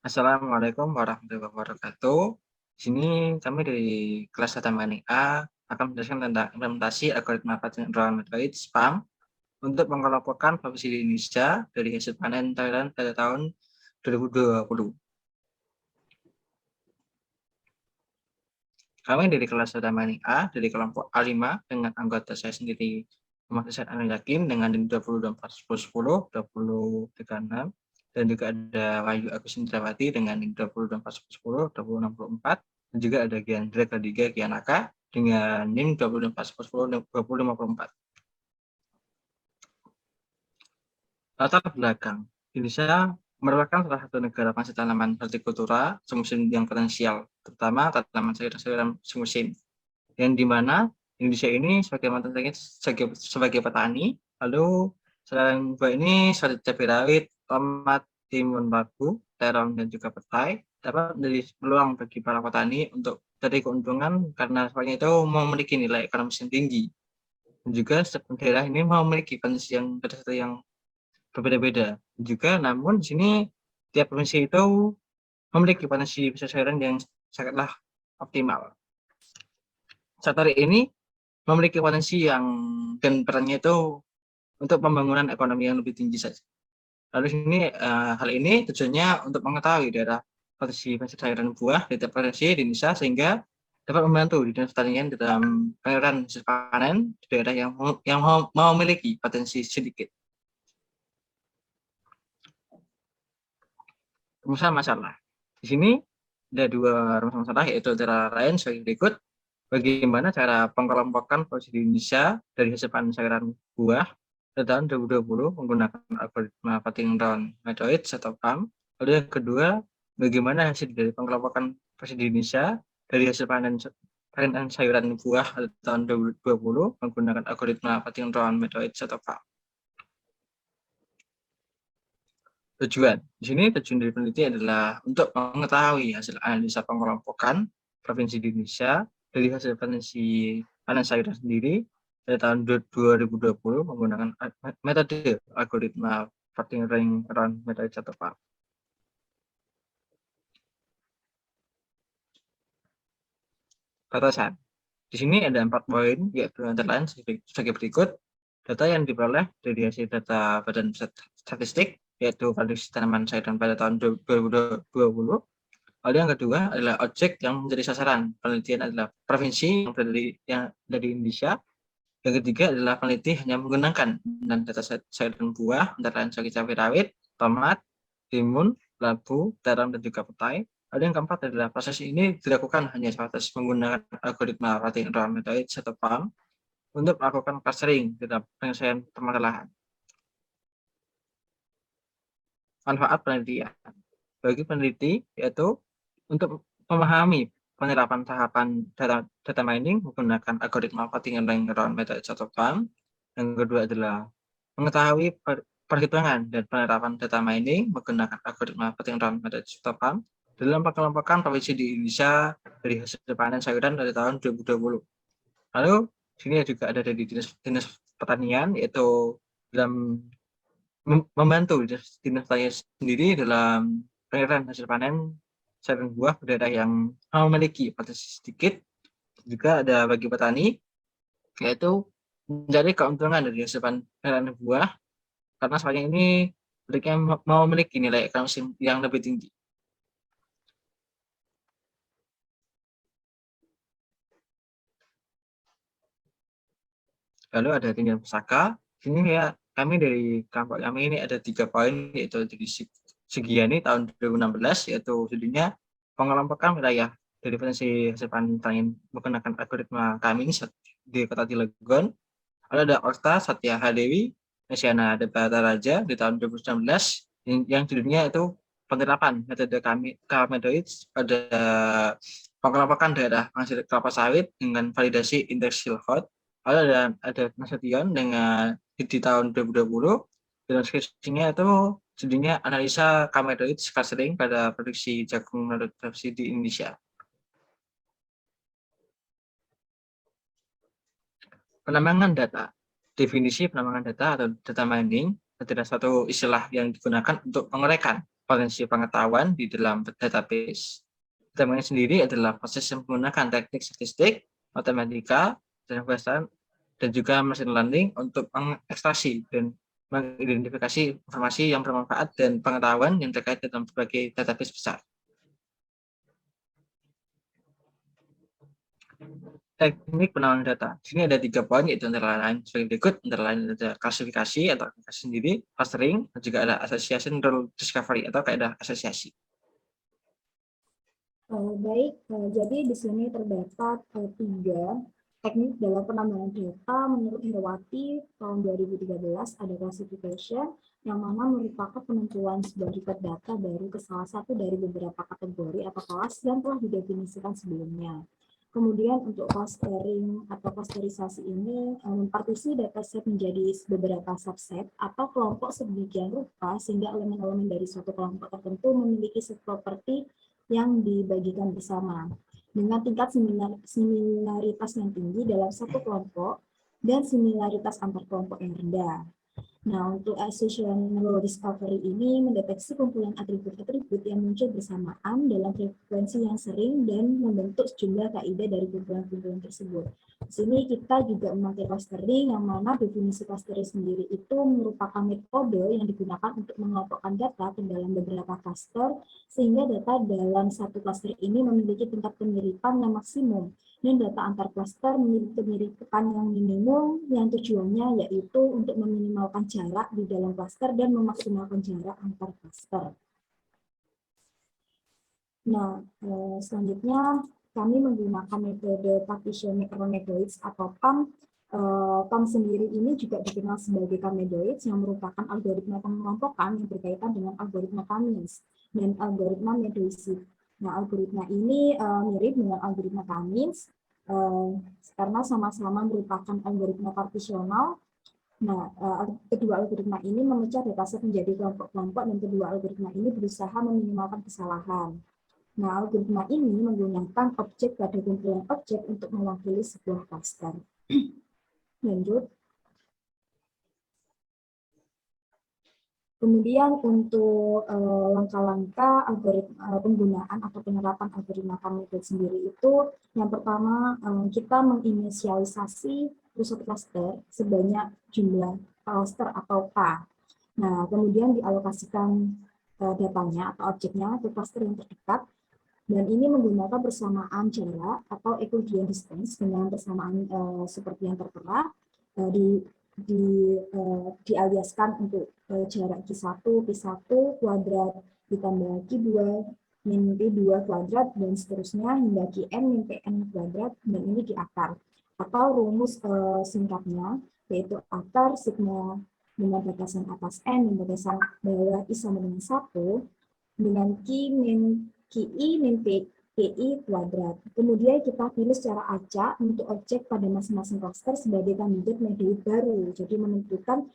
Assalamualaikum warahmatullahi wabarakatuh. Di sini kami dari kelas data mining A akan menjelaskan tentang implementasi algoritma pattern neural methods (PAM) untuk mengelompokkan provinsi di Indonesia dari hasil panen Thailand pada tahun 2020. Kami dari kelas data mining A dari kelompok A5 dengan anggota saya sendiri Muhammad Hasan Anil Yakin dengan NIM 20241010 2036, dan juga ada Wahyu Agus Indrawati dengan NIM 20241010 2064, dan juga ada Giandra Kadiga Gianaka dengan NIM 20241010 2054. Latar belakang Indonesia merupakan salah satu negara penghasil tanaman hortikultura semusim yang potensial, terutama tanaman sayur-sayuran semusim, yang dimana Indonesia ini sebagai petani. Lalu selain buah ini seperti cabai rawit, tomat, timun, labu, terong, dan juga petai dapat menjadi peluang bagi para petani untuk dari keuntungan karena semuanya itu memiliki nilai ekonomis yang tinggi, dan juga setiap daerah ini memiliki kondisi yang berbeda-beda juga. Namun di sini tiap provinsi itu memiliki potensi sayuran yang sangatlah optimal. Sektor ini memiliki potensi yang dan perannya itu untuk pembangunan ekonomi yang lebih tinggi saja. Lalu sini hal ini tujuannya untuk mengetahui daerah potensi sayuran buah di tiap provinsi di Indonesia sehingga dapat membantu di dinas pertanian dalam pengelolaan hasil panen di daerah yang memiliki potensi sedikit. Masalah di sini ada dua masalah, yaitu antara lain sebagai berikut: bagaimana cara pengelompokan posisi di Indonesia dari hasil panen sayuran buah pada tahun 2020 menggunakan algoritma pattern neural methods atau PAM. Lalu yang kedua, bagaimana hasil dari pengelompokan posisi di Indonesia dari hasil panen sayuran buah pada tahun 2020 menggunakan algoritma pattern neural methods atau PAM. Tujuan dari peneliti adalah untuk mengetahui hasil analisa pengelompokan provinsi di Indonesia dari hasil potensi panen sayuran sendiri pada tahun 2020 menggunakan metode algoritma pattern neural methods atau PAM. Batasan. Di sini ada 4 poin, yaitu antara lain sebagai berikut: data yang diperoleh dari hasil data Badan Pusat Statistik, yaitu prediksi tanaman sayuran pada tahun 2020. Lalu yang kedua adalah objek yang menjadi sasaran penelitian adalah provinsi yang dari Indonesia. Yang ketiga adalah peneliti hanya menggunakan dan data sayuran buah antara lain sebagai cabai rawit, tomat, timun, labu, terong, dan juga petai. Lalu yang keempat adalah proses ini dilakukan hanya sebatas menggunakan algoritma pattern neural methods atau PAM untuk melakukan clustering dalam penyelesaian permasalahan. Manfaat penelitian bagi peneliti yaitu untuk memahami penerapan tahapan data mining menggunakan algoritma pattern neural methods atau PAM. Yang kedua adalah mengetahui perhitungan dan penerapan data mining menggunakan algoritma pattern neural methods atau PAM dalam pengelompokan provinsi di Indonesia dari hasil panen sayuran pada tahun 2020. Lalu sini juga ada dari dinas pertanian, yaitu dalam membantu dinas pertanian sendiri dalam pengelolaan hasil panen sayuran buah ke daerah yang memiliki potensi sedikit. Juga ada bagi petani, yaitu mencari keuntungan dari hasil panen buah karena sepanjang ini mereka memiliki nilai ekonomis yang lebih tinggi. Lalu ada tinggal pusaka. Ini ya, kami dari kelompok kami ini ada 3 poin, yaitu dari Sugiani tahun 2016, yaitu judulnya pengelompokan wilayah dari potensi hasil panen pertanian menggunakan algoritma kami di Kota Cilegon. Lalu ada Okta Satya Hadewi Nesiana Debata Raja di tahun 2019 yang judulnya itu penerapan metode kami methods pada pengelompokan daerah penghasil kelapa sawit dengan validasi indeks Silhouette. Lalu ada Nasution dengan di tahun 2020 dan skripsinya itu judulnya analisa K-methods clustering pada produksi jagung produksi di Indonesia. Penambangan data. Definisi penambangan data atau data mining adalah satu istilah yang digunakan untuk menguraikan potensi pengetahuan di dalam database. Database sendiri adalah proses yang menggunakan teknik statistik, matematika, dan juga machine learning untuk mengekstraksi dan mengidentifikasi informasi yang bermanfaat dan pengetahuan yang terkait dalam berbagai database besar. Teknik penanaman data. Di sini ada 3 poin, yaitu antara lain sebagai berikut. Antara lain ada klasifikasi atau klasifikasi sendiri, clustering, dan juga ada association rule discovery atau kaidah asosiasi. Baik, jadi di sini terdapat 3 teknik dalam penambangan data menurut Herawati tahun 2013. Ada classification yang mana merupakan penentuan sebuah record data baru ke salah satu dari beberapa kategori atau kelas yang telah didefinisikan sebelumnya. Kemudian untuk clustering atau clusterisasi ini mempartisi dataset menjadi beberapa subset atau kelompok sedemikian rupa sehingga elemen-elemen dari suatu kelompok tertentu memiliki set properti yang dibagikan bersama dengan tingkat similaritas yang tinggi dalam satu kelompok dan similaritas antar kelompok yang rendah. Nah, untuk associational discovery ini mendeteksi kumpulan atribut-atribut yang muncul bersamaan dalam frekuensi yang sering dan membentuk sejumlah kaidah dari kumpulan-kumpulan tersebut. Di sini kita juga memakai clustering, yang mana definisi clustering sendiri itu merupakan metode yang digunakan untuk mengelompokkan data ke dalam beberapa cluster, sehingga data dalam satu cluster ini memiliki tingkat kemiripan yang maksimum dan data antar klaster memiliki kemiripan yang minimum, yang tujuannya yaitu untuk meminimalkan jarak di dalam klaster dan memaksimalkan jarak antar klaster. Nah, selanjutnya kami menggunakan metode partition macromedoids atau PAM. PAM sendiri ini juga dikenal sebagai Kamedoids, yang merupakan algoritma pengelompokan yang berkaitan dengan algoritma Cummings dan algoritma Medoistic. Nah, algoritma ini mirip dengan algoritma Cummings karena sama-sama merupakan algoritma partisional. Nah, kedua algoritma ini memecah dataset menjadi kelompok-kelompok dan kedua algoritma ini berusaha meminimalkan kesalahan. Nah, algoritma ini menggunakan objek pada kumpulan objek untuk mewakili sebuah cluster. Lanjut. Kemudian untuk langkah-langkah algoritma penggunaan atau penerapan algoritma Kamedoids sendiri itu, yang pertama kita menginisialisasi pusat cluster sebanyak jumlah cluster atau K. Nah, kemudian dialokasikan datanya atau objeknya ke cluster yang terdekat, dan ini menggunakan persamaan jarak atau Euclidean distance dengan persamaan seperti yang tertera dialiaskan untuk jarak Q1, P1 kuadrat ditambah Q2 min P2 kuadrat dan seterusnya hingga Qn min Pn kuadrat, dan ini di akar. Atau rumus singkatnya yaitu akar sigma dengan batasan atas N dan batasan bawah I sama dengan 1 dengan Q min QI min PI kuadrat. Kemudian kita pilih secara acak untuk objek pada masing-masing cluster sebagai kandidat medoid baru, jadi menentukan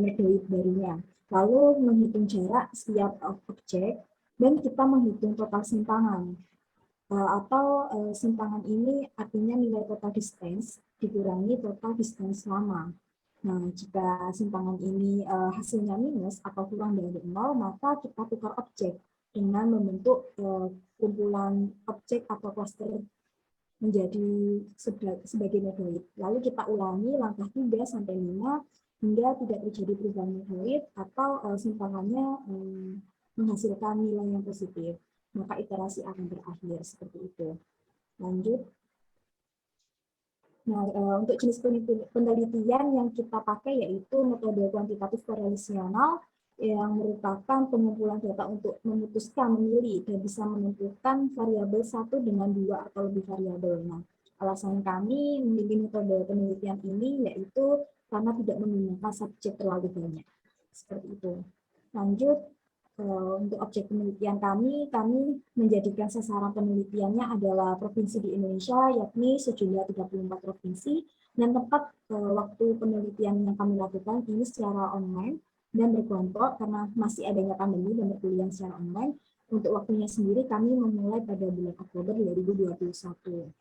medoid barunya. Lalu menghitung jarak setiap objek dan kita menghitung total simpangan. Atau simpangan ini artinya nilai total distance dikurangi total distance lama. Nah, jika simpangan ini hasilnya minus atau kurang dari 0, maka kita tukar objek dengan membentuk kumpulan objek atau cluster menjadi sebagai medoid. Lalu kita ulangi langkah 3 sampai 5 hingga tidak terjadi perubahan medoid atau simpangannya menghasilkan nilai yang positif. Maka iterasi akan berakhir seperti itu. Lanjut. Nah, untuk jenis penelitian yang kita pakai yaitu metode kuantitatif korelasional yang merupakan pengumpulan data untuk memutuskan, memilih, dan bisa menentukan variabel satu dengan 2 atau lebih variabel. Nah, alasan kami memilih metode penelitian ini yaitu karena tidak menggunakan subjek terlalu banyak. Seperti itu. Lanjut, untuk objek penelitian kami menjadikan sasaran penelitiannya adalah provinsi di Indonesia, yakni sejumlah 34 provinsi, dan tempat waktu penelitian yang kami lakukan ini secara online dan berkelompok karena masih adanya pandemi dan berkuliah secara online. Untuk waktunya sendiri kami memulai pada bulan Oktober 2021.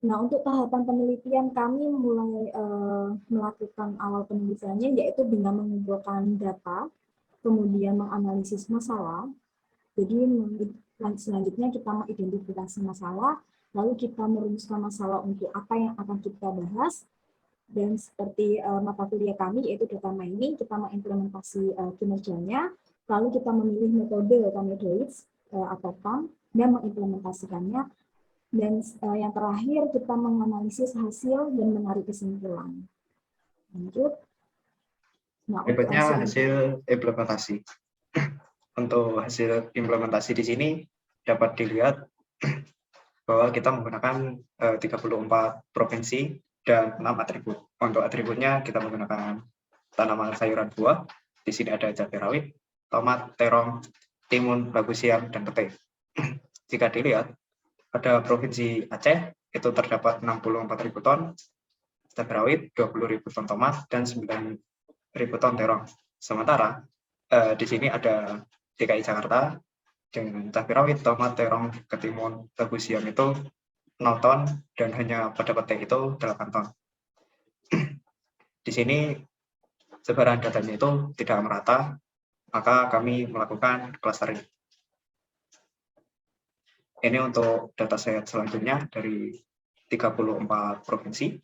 Nah, untuk tahapan penelitian kami mulai melakukan awal penelitiannya yaitu dengan mengumpulkan data kemudian menganalisis masalah. Jadi selanjutnya kita mengidentifikasi masalah, lalu kita merumuskan masalah untuk apa yang akan kita bahas, dan seperti mata kuliah kami yaitu data mining, kita mengimplementasi kinerjanya, lalu kita memilih metode atau methods atau PAM dan mengimplementasikannya, dan yang terakhir kita menganalisis hasil dan menarik kesimpulan. Lanjut. Nah, untuk Berikutnya hasil implementasi. Untuk hasil implementasi di sini dapat dilihat bahwa kita menggunakan 34 provinsi dan 6 atribut. Untuk atributnya kita menggunakan tanaman sayuran buah. Di sini ada cabai rawit, tomat, terong, timun, labu siam, dan petai. Jika dilihat, pada Provinsi Aceh itu terdapat 64.000 ton cabai rawit, 20.000 ton tomat, dan 9.000 ton terong. Sementara di sini ada DKI Jakarta dengan cabai rawit, tomat, terong, ketimun, labu siam itu 0 ton, dan hanya pada petai itu 8 ton. Di sini sebaran datanya itu tidak merata, maka kami melakukan clustering. Ini untuk dataset selanjutnya dari 34 provinsi.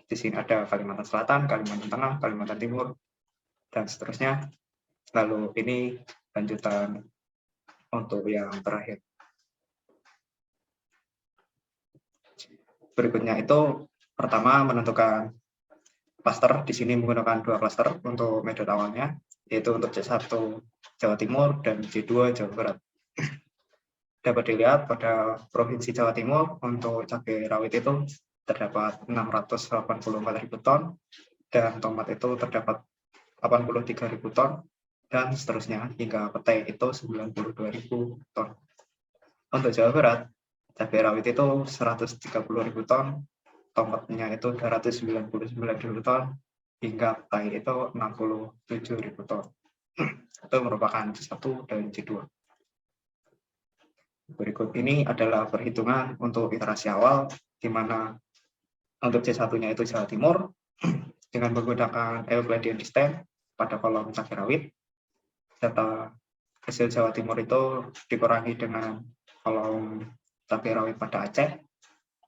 Di sini ada Kalimantan Selatan, Kalimantan Tengah, Kalimantan Timur, dan seterusnya. Lalu ini lanjutan untuk yang terakhir. Berikutnya itu pertama menentukan klaster. Di sini menggunakan 2 klaster untuk metode awalnya, yaitu untuk C1 Jawa Timur dan C2 Jawa Barat. Dapat dilihat pada Provinsi Jawa Timur untuk cabai rawit itu terdapat 684.000 ton, dan tomat itu terdapat 83.000 ton, dan seterusnya hingga petai itu 92.000 ton. Untuk Jawa Barat, cabai rawit itu 130.000 ton, tomatnya itu 299.000 ton, hingga petai itu 67.000 ton. Itu merupakan C1 dan C2. Berikut ini adalah perhitungan untuk iterasi awal, di mana untuk C1-nya itu Jawa Timur, dengan menggunakan Euclidean distance pada kolom cabai rawit. Data hasil Jawa Timur itu dikurangi dengan kolom cabai rawit pada Aceh,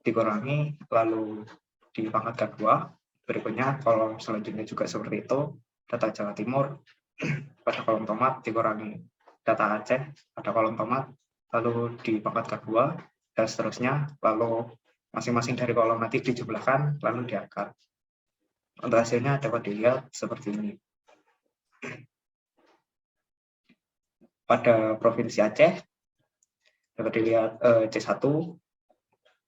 dikurangi, lalu dipangkatkan 2. Berikutnya kolom selanjutnya juga seperti itu, data Jawa Timur pada kolom tomat dikurangi data Aceh pada kolom tomat, lalu dipangkatkan 2, dan seterusnya, lalu masing-masing dari kolom nanti dijumlahkan, lalu diangkat. Untuk hasilnya dapat dilihat seperti ini. Pada Provinsi Aceh, dapat dilihat C1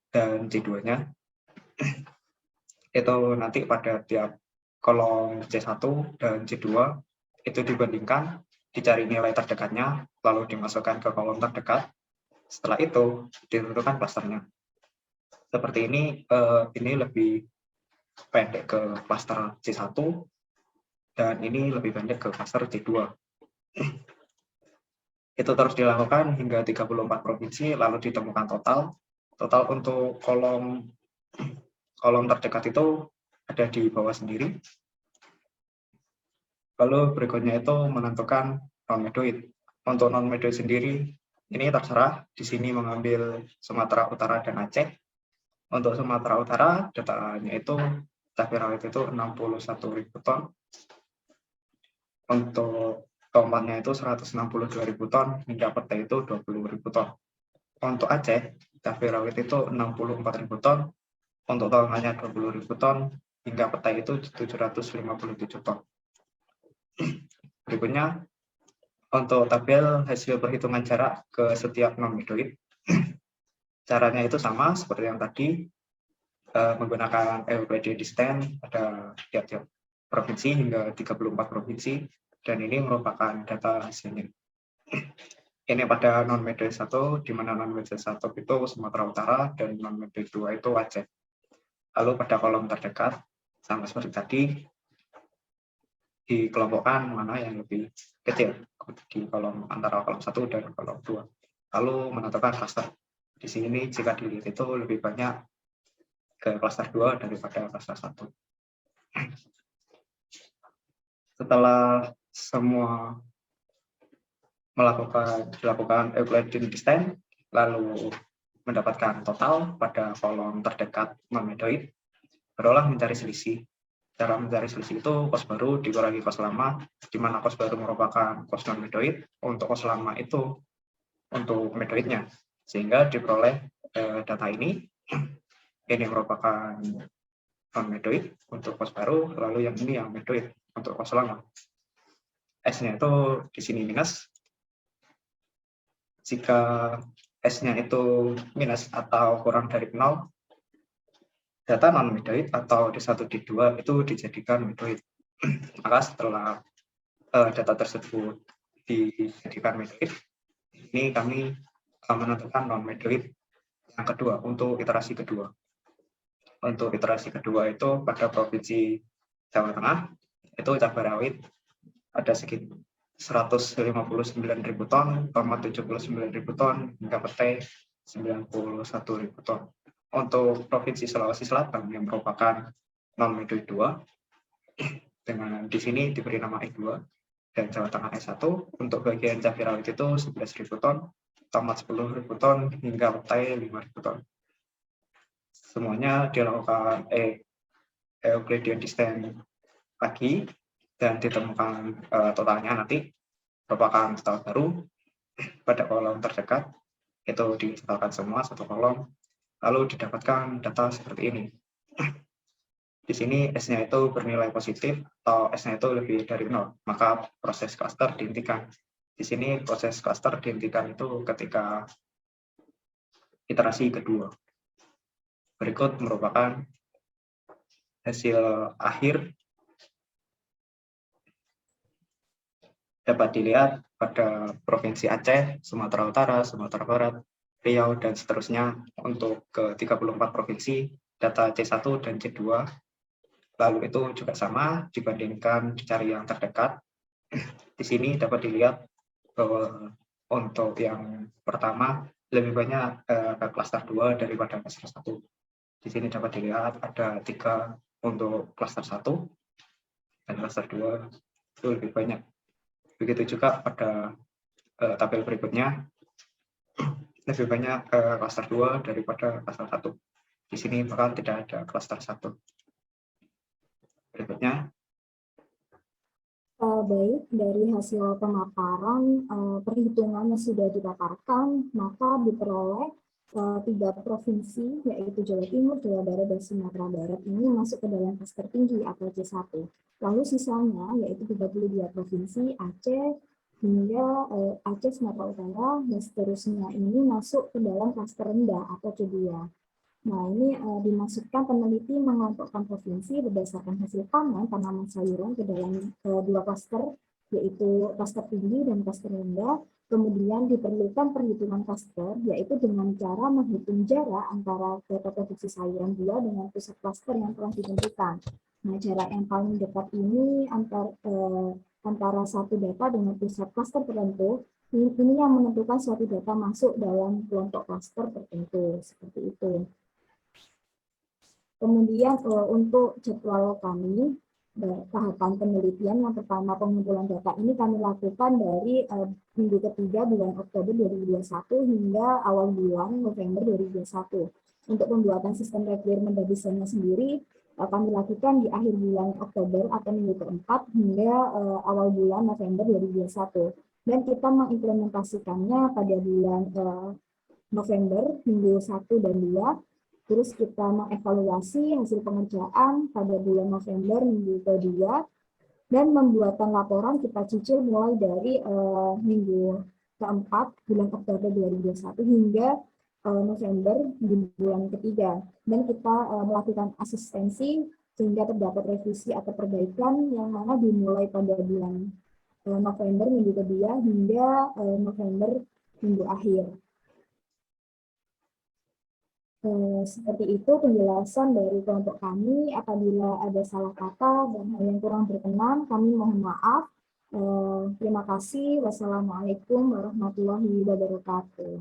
dan C2-nya. Itu nanti pada tiap kolom C1 dan C2, itu dibandingkan, dicari nilai terdekatnya, lalu dimasukkan ke kolom terdekat. Setelah itu ditentukan klasternya. Seperti ini lebih pendek ke klaster C1 dan ini lebih pendek ke klaster C2. Itu terus dilakukan hingga 34 provinsi, lalu ditemukan total untuk kolom terdekat itu ada di bawah sendiri. Lalu berikutnya itu menentukan non-medoid. Untuk non-medoid sendiri, ini terserah, di sini mengambil Sumatera Utara dan Aceh. Untuk Sumatera Utara, datanya itu cabai rawit itu 61.000 ton. Untuk tomatnya itu 162.000 ton, hingga petai itu 20.000 ton. Untuk Aceh, cabai rawit itu 64.000 ton, untuk tomatnya 20.000 ton, hingga petai itu 757 ton. Berikutnya, untuk tabel hasil perhitungan jarak ke setiap non-medoid. Caranya itu sama seperti yang tadi, menggunakan Euclidean distance pada tiap-tiap provinsi hingga 34 provinsi, dan ini merupakan data hasilnya. Ini pada non-medoid 1, di mana non-medoid 1 itu Sumatera Utara dan non-medoid 2 itu Aceh. Lalu pada kolom terdekat, sama seperti tadi, dikelompokkan mana yang lebih kecil di kolom antara kolom 1 dan kolom 2. Lalu menentukan klaster. Di sini jika dilihat itu lebih banyak ke klaster 2 daripada klaster 1. Setelah semua dilakukan Euclidean distance, lalu mendapatkan total pada kolom terdekat non-medoid, berolah mencari selisih. Cara mencari selisih itu kos baru dikurangi kos lama, di mana kos baru merupakan kos non-medoid, untuk kos lama itu untuk medoidnya, sehingga diperoleh data ini merupakan non-medoid untuk kos baru, lalu yang ini yang medoid untuk kos lama. S-nya itu di sini minus. Jika S-nya itu minus atau kurang dari 0, data non-medoid atau D1, D2 itu dijadikan medoid. Maka setelah data tersebut dijadikan medoid, ini kami menentukan non-medoid yang kedua untuk iterasi kedua. Untuk iterasi kedua itu pada Provinsi Jawa Tengah, itu cabai rawit ada sekitar 159.000 ton, 79.000 ton, hingga petai 91.000 ton. Untuk Provinsi Sulawesi Selatan yang merupakan non-medoid 2, dengan di sini diberi nama E2, dan Jawa Tengah S1, untuk bagian cabai rawit itu 11.000 ton, tomat 10.000 ton, hingga petai 5.000 ton. Semuanya dilakukan Euclidean distance lagi, dan ditemukan totalnya nanti merupakan total baru pada kolom terdekat, itu ditotalkan semua satu kolom, lalu didapatkan data seperti ini. Di sini S-nya itu bernilai positif atau S-nya itu lebih dari 0, maka proses cluster dihentikan. Di sini proses cluster dihentikan itu ketika iterasi kedua. Berikut merupakan hasil akhir, dapat dilihat pada Provinsi Aceh, Sumatera Utara, Sumatera Barat, Riau, dan seterusnya. Untuk ke 34 provinsi, data C1 dan C2, lalu itu juga sama dibandingkan dicari yang terdekat. Di sini dapat dilihat bahwa untuk yang pertama lebih banyak ke klaster 2 daripada klaster 1. Di sini dapat dilihat ada 3 untuk klaster 1, dan klaster 2 itu lebih banyak. Begitu juga pada tabel berikutnya, lebih banyak klaster 2 daripada klaster 1. Di sini bahkan tidak ada klaster 1. Berikutnya. Baik, dari hasil pemaparan perhitungan yang sudah dipaparkan, maka diperoleh 3 provinsi, yaitu Jawa Timur, Jawa Barat, dan Sumatera Barat ini masuk ke dalam klaster tinggi atau C1. Lalu sisanya, yaitu 32 provinsi, Aceh, hingga Aceh, Sumatera Utara, dan seterusnya ini masuk ke dalam klaster rendah atau C2. Nah, ini dimaksudkan peneliti mengelompokkan provinsi berdasarkan hasil panen tanaman sayuran ke dalam 2 klaster, yaitu klaster tinggi dan klaster rendah. Kemudian diperlukan perhitungan klaster, yaitu dengan cara menghitung jarak antara data produksi sayuran 2 dengan pusat klaster yang telah ditentukan. Nah, jarak yang paling dekat ini antara satu data dengan pusat klaster tertentu, ini yang menentukan suatu data masuk dalam kelompok klaster tertentu, seperti itu. Kemudian untuk jadwal kami, tahapan penelitian yang pertama pengumpulan data ini kami lakukan dari minggu ketiga bulan Oktober 2021 hingga awal bulan November 2021. Untuk pembuatan sistem requirement dan desainnya sendiri, kami lakukan di akhir bulan Oktober atau minggu keempat hingga awal bulan November 2021. Dan kita mengimplementasikannya pada bulan November minggu 1 dan 2. Terus kita mengevaluasi hasil pengerjaan pada bulan November minggu kedua, dan pembuatan laporan kita cicil mulai dari minggu keempat bulan Oktober 2021 hingga November di bulan ketiga. Dan kita melakukan asistensi sehingga terdapat revisi atau perbaikan yang mana dimulai pada bulan November minggu kedua hingga November minggu akhir. Seperti itu penjelasan dari kelompok kami. Apabila ada salah kata dan hal yang kurang berkenan, kami mohon maaf. Terima kasih. Wassalamualaikum warahmatullahi wabarakatuh.